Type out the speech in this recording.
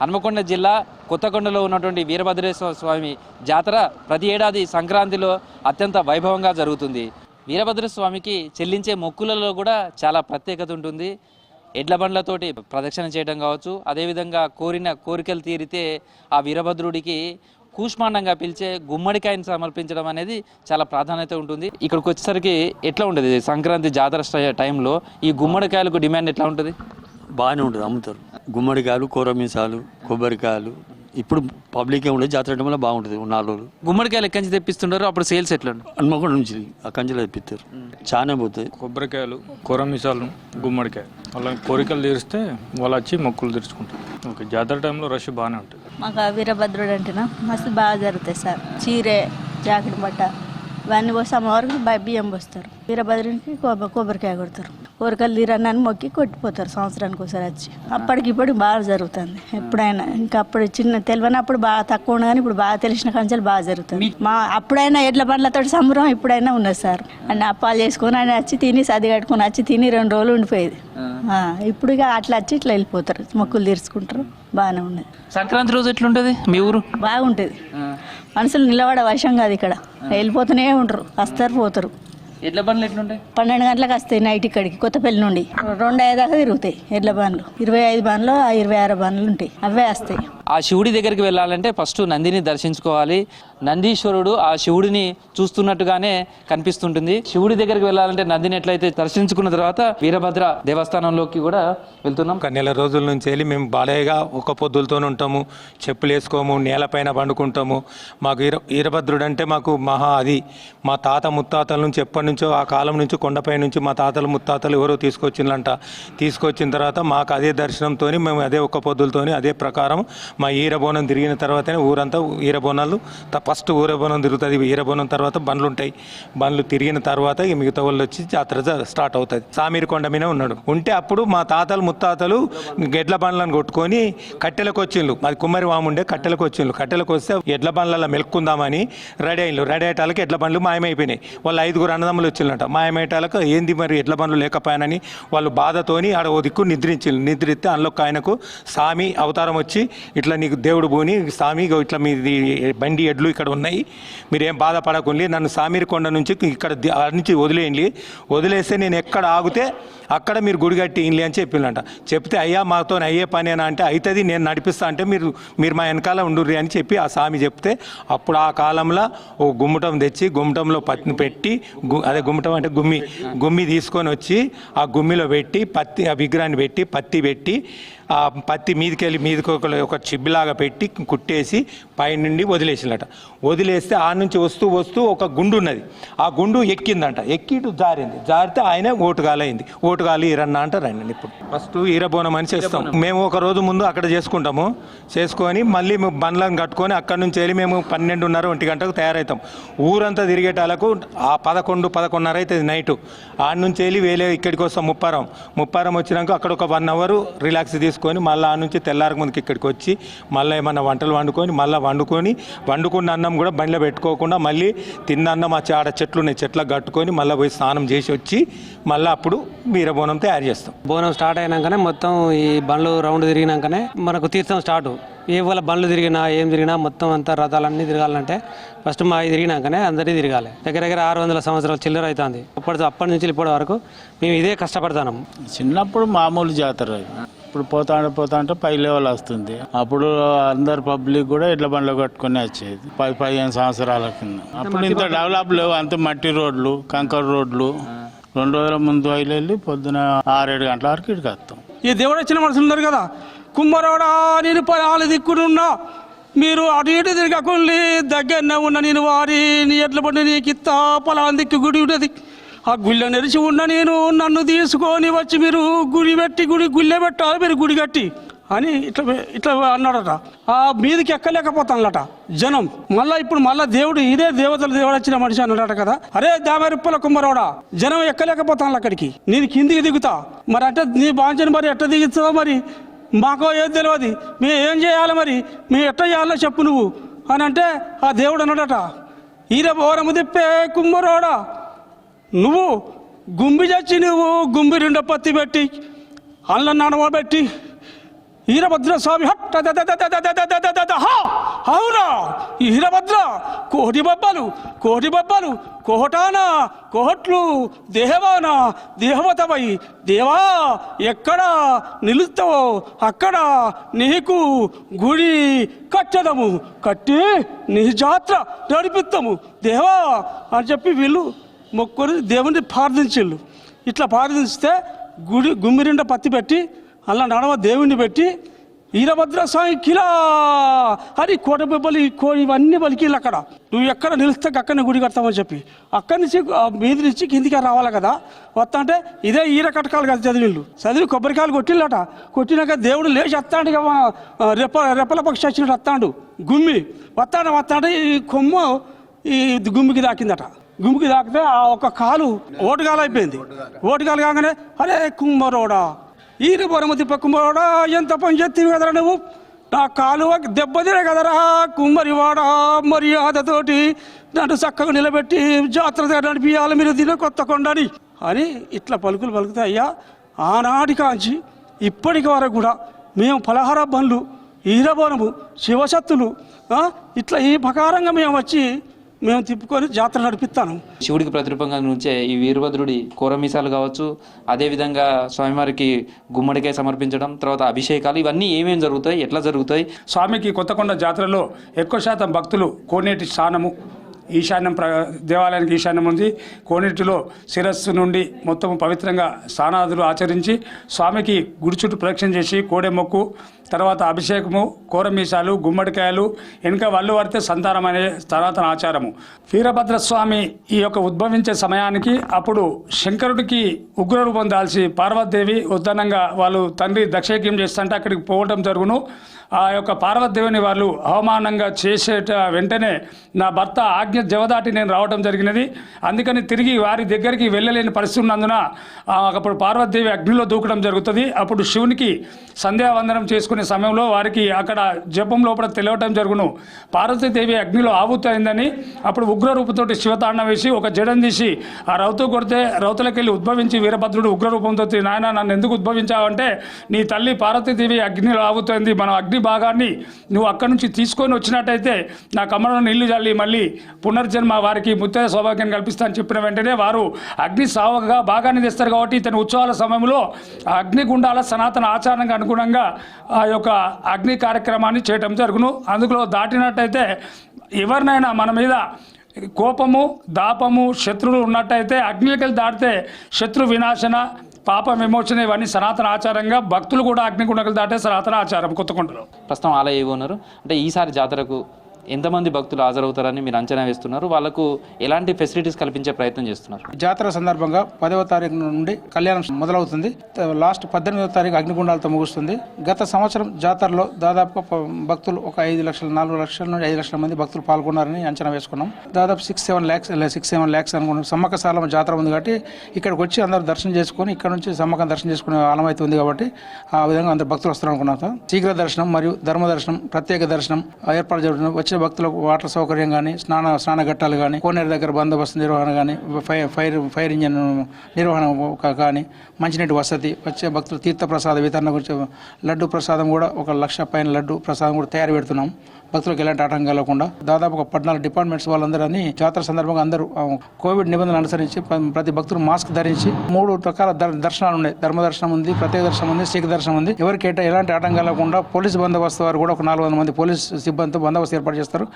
హన్మకొండ జిల్లా కొత్తకొండలో ఉన్నటువంటి వీరభద్రేశ్వర స్వామి జాతర ప్రతి ఏడాది సంక్రాంతిలో అత్యంత వైభవంగా జరుగుతుంది. వీరభద్రేశ్వర స్వామికి చెల్లించే మొక్కులలో కూడా చాలా ప్రత్యేకత ఉంటుంది. ఎడ్ల బండ్లతోటి ప్రదక్షిణ చేయడం కావచ్చు, అదేవిధంగా కోరిన కోరికలు తీరితే ఆ వీరభద్రుడికి కూష్మాండంగా పిలిచే గుమ్మడికాయని సమర్పించడం అనేది చాలా ప్రాధాన్యత ఉంటుంది. ఇక్కడికి వచ్చేసరికి ఎట్లా ఉంటుంది సంక్రాంతి జాతర టైంలో ఈ గుమ్మడికాయలకు డిమాండ్ ఎట్లా ఉంటుంది? బాగానే ఉంటుంది, అమ్ముతారు. గుమ్మడికాయలు, కూరమీసాలు, కొబ్బరికాయలు ఇప్పుడు పబ్లికే ఉండేది. జాతర టైంలో బాగుంటుంది. 4 రోజులు గుమ్మడికాయలు ఎక్కడి నుంచి తెప్పిస్తుంటారు? అప్పుడు సేల్స్ ఎట్లా? హన్మకొండ నుంచి ఆ కంచెలో తెప్పిస్తారు. చాలా పోతాయి. కొబ్బరికాయలు, కూరమీసాలు, గుమ్మడికాయ వాళ్ళ కోరికలు తీరిస్తే వాళ్ళు వచ్చి మొక్కులు తీర్చుకుంటారు. ఓకే, జాతర టైంలో రష్ బాగానే ఉంటుంది. మాకు వీరభద్రుడు అంటేనా మస్తు బాగా జరుగుతాయి సార్. చీరే, జాకెట్ బట్ట ఇవన్నీ పోసి అమ్మవారికి బియ్యం పోస్తారు. వీరభద్రునికి కొబ్బరికాయ కొడతారు. కోరికలు తీరన్నాన్ని మొక్కి కొట్టిపోతారు సంవత్సరానికి ఒకసారి వచ్చి. అప్పటికిప్పుడు బాగా జరుగుతుంది. ఎప్పుడైనా ఇంకా అప్పుడు చిన్న తెలియనప్పుడు బాగా తక్కువ ఉండదు, కానీ ఇప్పుడు బాగా తెలిసిన కంచెలు బాగా జరుగుతుంది. మా అప్పుడైనా ఎడ్ల బండ్లతో సంబరం ఇప్పుడైనా ఉన్నది సార్. అన్ని అప్పాలు చేసుకొని ఆయన వచ్చి తిని సది కట్టుకొని వచ్చి తిని 2 రోజులు ఉండిపోయేది. ఇప్పుడు ఇక అట్లా వచ్చి ఇట్లా వెళ్ళిపోతారు, మొక్కులు తీర్చుకుంటారు. బాగానే ఉన్నది. సంక్రాంతి రోజు ఎట్లుంటుంది మీ ఊరు? బాగుంటుంది. మనుషులు నిలబడే వశం కాదు, ఇక్కడ వెళ్ళిపోతూనే ఉంటారు, వస్తారు పోతారు. ఎడ్ల బండ్లు ఎట్లుంటాయి? 12 గంటలకు వస్తాయి నైట్ ఇక్కడికి. కొత్తపల్లి నుండి 2-5 దాకా తిరుగుతాయి ఎడ్ల బండ్లు. 25 బండ్లు, 26 బండ్లు ఉంటాయి, అవే వస్తాయి. ఆ శివుడి దగ్గరికి వెళ్ళాలంటే ఫస్ట్ నందిని దర్శించుకోవాలి. నందీశ్వరుడు ఆ శివుడిని చూస్తున్నట్టుగానే కనిపిస్తుంటుంది. శివుడి దగ్గరికి వెళ్ళాలంటే నందిని ఎట్లయితే దర్శించుకున్న తర్వాత వీరభద్ర దేవస్థానంలోకి కూడా వెళ్తున్నాం. ఒక నెల రోజుల నుంచి వెళ్ళి మేము బాలేగా ఒక పొద్దులతో ఉంటాము, చెప్పులు వేసుకోము, నేలపైన పండుకుంటాము. మాకు వీరభద్రుడు అంటే మాకు అది మా తాత ముత్తాతల నుంచి ఎప్పటి నుంచో ఆ కాలం నుంచి కొండపై నుంచి మా తాతలు ముత్తాతలు ఎవరో తీసుకొచ్చిందంట. తీసుకొచ్చిన తర్వాత మాకు అదే దర్శనంతో మేము అదే ఒక్క పొద్దులతోని అదే ప్రకారం మా ఈరబోనం తిరిగిన తర్వాతనే ఊరంతా ఈరబోనాలు ఫస్ట్ ఊరబోనం తిరుగుతుంది. ఈరబోనం తర్వాత బండ్లు ఉంటాయి. బండ్లు తిరిగిన తర్వాత ఇక మిగతా వాళ్ళు వచ్చి జాతర స్టార్ట్ అవుతుంది. సామీరి కొండ మీద ఉన్నాడు ఉంటే అప్పుడు మా తాతలు ముత్తాతలు ఎడ్ల బండ్లను కొట్టుకొని కట్టెలకు వచ్చిండ్రు. మాది కుమ్మరి వాముండే కట్టెలకు వచ్చిండ్రు. కట్టెలకు వస్తే ఎడ్ల బండ్లలో మెలుక్కుందామని రెడీ అయిన్రు. రెడీ అయ్యేటాలకి ఎడ్ల బండ్లు మాయమైపోయినాయి. వాళ్ళు 5 అన్నదమ్ములు వచ్చిందంట. మాయమయ్యేటాలకు ఏంది మరి ఎడ్ల బండ్లు లేకపోయానని వాళ్ళు బాధతోని ఆడ ఓ దిక్కు నిద్రిస్తే అందులో ఆయనకు స్వామి అవతారం వచ్చి ఇట్లా నీకు దేవుడు పోని స్వామి ఇట్లా మీది బండి ఎడ్లు ఇక్కడ ఉన్నాయి, మీరేం బాధపడకుండా నన్ను సామీరి కొండ నుంచి ఇక్కడ నుంచి వదిలేస్తే నేను ఎక్కడ ఆగితే అక్కడ మీరు గుడి కట్టి ఇన్లే అని చెప్పిందంట. చెప్తే అయ్యా మాతో అయ్యే పనేనా అంటే అవుతుంది, నేను నడిపిస్తా అంటే మీరు మా వెనకాల ఉండుర్రి అని చెప్పి ఆ స్వామి చెప్తే అప్పుడు ఆ కాలంలో ఓ గుమ్మటం తెచ్చి గుమ్మటంలో పత్తిని పెట్టి అదే గుమ్మటం అంటే గుమ్మి తీసుకొని వచ్చి ఆ గుమ్మిలో పెట్టి ఆ విగ్రహాన్ని పెట్టి పత్తి పెట్టి ఆ పత్తి మీదకి ఒక చిబ్బిలాగా పెట్టి కుట్టేసి పైనుండి వదిలేసినట. వదిలేస్తే ఆ నుంచి వస్తూ ఒక గుండు ఉన్నది. ఆ గుండు ఎక్కిందంట. ఎక్కి జారితే ఆయన ఓటుగాలైంది. ఓటుగాలి ఈరన్న అంటారు ఆయన. ఇప్పుడు ఫస్ట్ ఈరబోనం అని చేస్తాం మేము. ఒక రోజు ముందు అక్కడ చేసుకుంటాము. చేసుకొని మళ్ళీ మేము బండ్లను కట్టుకొని అక్కడి నుంచి వెళ్ళి మేము 12:30-1 గంటకు తయారవుతాం. ఊరంతా తిరిగేటాలకు ఆ 11-11:30 అవుతుంది నైటు. ఆడ నుంచి వెళ్ళి ఇక్కడికి వస్తాం. ముప్పారం వచ్చినాక అక్కడ ఒక 1 అవర్ రిలాక్స్ తీసుకొని మళ్ళీ ఆ నుంచి తెల్లారకు ముందుకు ఇక్కడికి వచ్చి మళ్ళీ ఏమన్నా వంటలు వండుకొని మళ్ళీ వండుకున్న అన్నం కూడా బండిలో పెట్టుకోకుండా మళ్ళీ తిన్న అన్నం ఆడ చెట్లు ఉన్నాయి, చెట్లకు కట్టుకొని మళ్ళీ పోయి స్నానం చేసి వచ్చి మళ్ళీ అప్పుడు వీరబోనం తయారు చేస్తాం. బోనం స్టార్ట్ అయినాకనే మొత్తం ఈ బండ్లు రౌండ్ తిరిగినాకనే మనకు తీర్థం స్టార్ట్. ఏ వాళ్ళ బండ్లు తిరిగినా ఏం తిరిగినా మొత్తం అంతా రథాలన్నీ తిరగాలంటే ఫస్ట్ మా తిరిగినాకనే అందరినీ తిరగాలి. దగ్గర 600 సంవత్సరాల చిల్లర అవుతుంది. అప్పటి నుంచి ఇప్పటి వరకు మేము ఇదే కష్టపడతాం. చిన్నప్పుడు మామూలు జాతర, ఇప్పుడు పోతా అంటే పై లెవెల్ వస్తుంది. అప్పుడు అందరు పబ్లిక్ కూడా ఎడ్ల బండ్లు కట్టుకుని వచ్చేది 10-15 సంవత్సరాల కింద. అప్పుడు ఇంత డెవలప్ లేవు, అంత మట్టి రోడ్లు, కంకర రోడ్లు. 2 రోజుల ముందు వెళ్ళి పొద్దున 6-7 గంటల వరకు ఇక్కడికి వస్తాం. ఈ దేవుడు వచ్చిన మనుషులు ఉన్నారు కదా, కుమ్మరోడా నేను 6 దిక్కునున్నా, మీరు అటు ఇటు తిరగకుండా దగ్గరనే ఉన్న నేను వారి నీ ఎడ్ల బండి నీకు ఇత్తా, పొలాన్ని దిక్కు గుడి ఉంటుంది, ఆ గుళ్ళ నెరిచి ఉన్న నేను నన్ను తీసుకొని వచ్చి మీరు గుళ్ళె పెట్టాలి, మీరు గుడి కట్టి అని ఇట్లా అన్నాడట. ఆ మీదకి ఎక్కలేకపోతానట జనం. ఇప్పుడు దేవుడు ఇదే దేవతల దేవుడు వచ్చిన మనిషి అన్నాడట కదా. అరే 50 రూపాయల కుమ్మరోడా, జనం ఎక్కలేకపోతాను అక్కడికి, నేను కిందికి దిగుతా. మరి అంటే నీ బాంచని మరి ఎట్ట దిగుతావో మరి మాకో ఏది తెలియదు, మేము ఏం చేయాలి మరి, మేము ఎట్ట చేయాలో చెప్పు నువ్వు అని అంటే ఆ దేవుడు అన్నాడట, ఈర బోరము తిప్పే కుమ్మరోడా, నువ్వు గుంబి చచ్చి నువ్వు గుంబి 2 పత్తి పెట్టి అల్ల నడవబెట్టి వీరభద్ర స్వామి హట్ అవునా ఈ వీరభద్ర కోటి బొబ్బలు కోహటానా కోహట్లు దేహవానా దేహవతవై దేవా ఎక్కడ నిలుస్తావో అక్కడ నీకు గుడి కట్టదము కట్టి నీ జాత్ర నడిపిస్తాము దేవా అని చెప్పి వీళ్ళు మొక్కుని దేవుని ప్రార్థించిళ్ళు. ఇట్లా ప్రార్థిస్తే గుమ్మిరిండ పత్తి పెట్టి అలా నడవ దేవుణ్ణి పెట్టి వీరభద్ర స్వామి కిలా అని కోట బిబ్బలు ఇవన్నీ పలికిళ్ళు. అక్కడ నువ్వు ఎక్కడ నిలిస్తే అక్కడనే గుడి కడతామని చెప్పి అక్కడి నుంచి మీది నుంచి కిందికి రావాలి కదా. వస్తా అంటే ఇదే ఈర కటకాలు కదా చదివి కొబ్బరికాయలు కొట్టిళ్ళట. కొట్టినాక దేవుడు లేచి వస్తాడు రెప్పల పక్షి వచ్చినట్టు వస్తాడు. గుమ్మి వస్తాడు ఈ కొమ్మ ఈ గుమ్మికి దాకిందట. గుమ్మికి దాకితే ఆ ఒక కాలు ఓటుగాలు అయిపోయింది. ఓటుగాలు కాగానే అరే కుమ్మరోడా ఈరు బొరమ తిప్ప కుమ్మరోడా ఎంత పని చేతివి కదరా నువ్వు, నా కాలు దెబ్బతినే కదరా కుమ్మరివాడా మర్యాదతోటి నన్ను చక్కగా నిలబెట్టి జాతర నడిపియాలి మీరు తిన కొత్త కొండని అని ఇట్లా పలుకులు పలుకుతాయి. అయ్యా ఆనాటి కాంచి ఇప్పటికి వరకు కూడా మేము పలహార బండ్లు ఈరబోనము శివశక్తులు ఇట్లా ఈ ప్రకారంగా మేము వచ్చి మేము తిప్పుకొని జాతర నడిపిస్తాను. శివుడికి ప్రతిరూపంగా నుంచే ఈ వీరభద్రుడి కోరమీసాలు కావచ్చు, అదేవిధంగా స్వామివారికి గుమ్మడికాయ సమర్పించడం, తర్వాత అభిషేకాలు, ఇవన్నీ ఏమేమి జరుగుతాయి, ఎట్లా జరుగుతాయి? స్వామికి కొత్తకొండ జాతరలో ఎక్కువ శాతం భక్తులు కోనేటి స్నానము, ఈశాన్యం దేవాలయానికి ఈశాన్యం ఉంది. కోనేటిలో శిరస్సు నుండి మొత్తం పవిత్రంగా స్నానాదులు ఆచరించి స్వామికి గుడి చుట్టూ ప్రదక్షిణ చేసి కోడె మొక్కు, తర్వాత అభిషేకము, కోరమీసాలు, గుమ్మడికాయలు, వెనుక వల్లు వరితే సంతానం అనే సనాతన ఆచారము. వీరభద్ర స్వామి ఈ యొక్క ఉద్భవించే సమయానికి అప్పుడు శంకరుడికి ఉగ్రరూపం దాల్చి పార్వతీదేవి ఉద్దనంగా వాళ్ళు తండ్రి దక్షయజ్ఞం చేస్తుంటే అక్కడికి పోవడం జరుగును. ఆ యొక్క పార్వతీదేవిని వాళ్ళు అవమానంగా చేసేట వెంటనే నా భర్త ఆజ్ఞ జవదాటి నేను రావడం జరిగినది. అందుకని తిరిగి వారి దగ్గరికి వెళ్ళలేని పరిస్థితి ఉన్నందున అప్పుడు పార్వతీదేవి అగ్నిలో దూకడం జరుగుతుంది. అప్పుడు శివునికి సంధ్యావందనం చేసుకునే సమయంలో వారికి అక్కడ జపం లోపల తెలియటం జరుగును. పార్వతీదేవి అగ్నిలో ఆవుతైందని అప్పుడు ఉగ్రరూపంతో శివతాండం వేసి ఒక జడం తీసి ఆ రౌతు కొడితే రౌతులకి వెళ్ళి ఉద్భవించి వీరభద్రుడు ఉగ్రరూపంతో నాయన నన్ను ఎందుకు ఉద్భవించావంటే నీ తల్లి పార్వతీదేవి అగ్నిలో ఆవుతోంది, మనం అగ్ని భాగాన్ని నువ్వు అక్కడి నుంచి తీసుకొని వచ్చినట్టయితే నా కమలను నీళ్లు చల్లి మళ్ళీ పునర్జన్మ వారికి ముత్తైద సౌభాగ్యాన్ని కల్పిస్తానని చెప్పిన వెంటనే వారు అగ్ని సావగా భాగాన్ని తెస్తారు. కాబట్టి ఇతని ఉత్సవాల సమయంలో ఆ అగ్నిగుండాల సనాతన ఆచారానికి అనుగుణంగా ఆ యొక్క అగ్ని కార్యక్రమాన్ని చేయటం జరుగును. అందులో దాటినట్టయితే ఎవరినైనా మన మీద కోపము దాపము శత్రువులు ఉన్నట్టయితే అగ్నికెళ్ళి దాటితే శత్రు వినాశన పాప విమోచన ఇవన్నీ సనాతన ఆచారంగా భక్తులు కూడా అగ్నిగుండకలు దాటే సనాతన ఆచారం కొత్తకొండలో. ప్రస్తుతం ఆలయ ఏవో ఉన్నారు అంటే ఈసారి జాతరకు ఎంతమంది భక్తులు హాజరవుతారని మీరు అంచనా వేస్తున్నారు? వాళ్ళకు ఎలాంటి ఫెసిలిటీస్ కల్పించే ప్రయత్నం చేస్తున్నారు? జాతర సందర్భంగా 10వ తారీఖు నుండి కళ్యాణం మొదలవుతుంది. లాస్ట్ 18వ తారీఖు అగ్నిగుండాలతో ముగుస్తుంది. గత సంవత్సరం జాతరలో దాదాపు భక్తులు ఒక 5 లక్షల 4 లక్షల నుండి 5 లక్షల మంది భక్తులు పాల్గొన్నారని అంచనా వేసుకున్నాం. దాదాపు 6-7 ల్యాక్స్ అనుకున్నాం. సమ్మక్క సాలమ్మ జాతర ఉంది కాబట్టి ఇక్కడికి వచ్చి అందరూ దర్శనం చేసుకొని ఇక్కడ నుంచి సమ్మక్క దర్శనం చేసుకునే ఆలం అయితే ఉంది కాబట్టి ఆ విధంగా అందరు భక్తులు వస్తారు అనుకున్నాం. శీఘ్ర దర్శనం మరియు ధర్మ దర్శనం, ప్రత్యేక దర్శనం ఏర్పాటు జరుగుతుంది. వచ్చిన భక్తులకు వాటర్ సౌకర్యం కానీ, స్నాన ఘట్టాలు కానీ, కోనేరు దగ్గర బందోబస్తు నిర్వహణ కానీ, ఫైర్ ఇంజన్ నిర్వహణ కానీ, మంచినీటి వసతి, వచ్చే భక్తులు తీర్థ ప్రసాద వితరణ గురించి లడ్డు ప్రసాదం కూడా 1 లక్ష పైన లడ్డు ప్రసాదం కూడా తయారు పెడుతున్నాం. భక్తులకు ఎలాంటి ఆటంకం కలగకుండా దాదాపు ఒక 14 డిపార్ట్మెంట్స్ వాళ్ళందరూ జాతర సందర్భంగా అందరూ కోవిడ్ నిబంధనలు అనుసరించి ప్రతి భక్తులు మాస్క్ ధరించి 3 రకాల దర్శనాలు ఉన్నాయి. ధర్మ దర్శనం ఉంది, ప్రత్యేక దర్శనం ఉంది, శీఘ్ర దర్శనం ఉంది. ఎవరికి ఎలాంటి ఆటంకం కలగకుండా పోలీసు బందోబస్తు వారు కూడా ఒక 400 మంది పోలీస్ సిబ్బందితో బందోబస్తు ఏర్పాటు చేస్తారు.